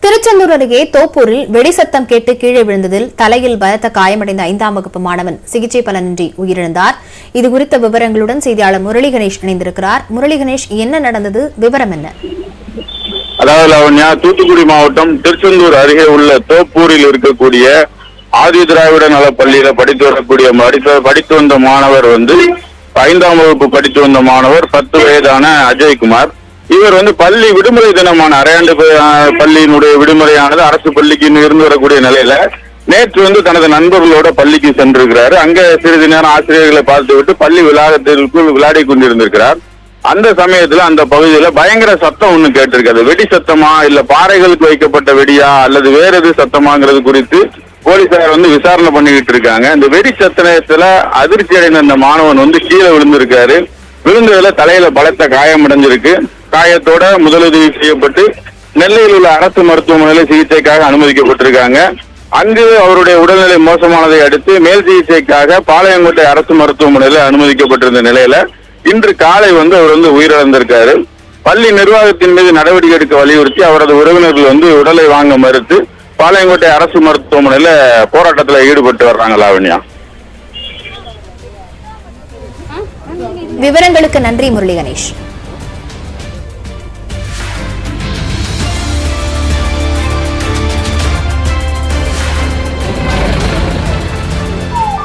திருச்செந்தூர் அருகே தோப்பூரில் வெடிசத்தம் கேட்டு கீழே விழுந்ததில் தலையில் பலத்த காயமடைந்த 5ஆம் வகுப்பு மாணவன் சிகிச்சை பலனின்றி உயிரிழந்தார். இதுகுறித்த விவரங்களுடன் செய்தியாளர் முரளி கணேஷ் இணைந்திருக்கிறார். முரளி கணேஷ், என்ன நடந்தது? விவரம் என்ன? அதாவது லாவண்யா, தூத்துக்குடி மாவட்டம் திருச்செந்தூர் அருகே உள்ள தோப்பூரில் இருக்கக்கூடிய ஆதி திராவிட நல பள்ளியில படித்து வந்த மாணவர் 5ஆம் வகுப்பு படித்து வந்த மாணவர் 10 வயதான அஜய்குமார். இவர் பள்ளி விடுமுறை தினமான அரையாண்டு பள்ளியினுடைய விடுமுறையானது அரசு பள்ளிக்கு இருந்து வரக்கூடிய நிலையில நேற்று தனது நண்பர்களோட பள்ளிக்கு சென்றிருக்கிறாரு. அங்க சிறிது நேரம் ஆசிரியர்களை பார்த்துவிட்டு பள்ளி வளாகத்திற்குள் விளையாடி கொண்டிருந்திருக்கிறார். அந்த சமயத்துல அந்த பகுதியில பயங்கர சத்தம் ஒண்ணு கேட்டிருக்காது. வெடி சத்தமா, இல்ல பாறைகளுக்கு வைக்கப்பட்ட வெடியா, அல்லது வேற எது சத்தமாங்கிறது குறித்து போலீசார் விசாரணை பண்ணிக்கிட்டு இருக்காங்க. இந்த வெடி சத்தனத்துல அதிர்ச்சி அடைந்த அந்த மாணவன் கீழே விழுந்திருக்காரு. விழுந்ததுல தலையில பலத்த காயம் அடைஞ்சிருக்கு. காயத்தோட முதலுதவி செய்யப்பட்டு நெல்லையில் உள்ள அரசு மருத்துவமனையில சிகிச்சைக்காக அனுமதிக்கப்பட்டிருக்காங்க. அங்கு அவருடைய உடல்நிலை மோசமானதை அடுத்து மேல் சிகிச்சைக்காக பாளையங்கோட்டை அரசு மருத்துவமனையில அனுமதிக்கப்பட்டிருந்த நிலையில இன்று காலை அவர் உயிரிழந்திருக்காரு. பள்ளி நிர்வாகத்தின் மீது நடவடிக்கை எடுக்க வலியுறுத்தி அவரது உறவினர்கள் உடலை வாங்க மறுத்து பாளையங்கோட்டை அரசு மருத்துவமனையில போராட்டத்தில் ஈடுபட்டு வர்றாங்க. லாவண்யா, விவரங்களுக்கு நன்றி முரளி கணேஷ்.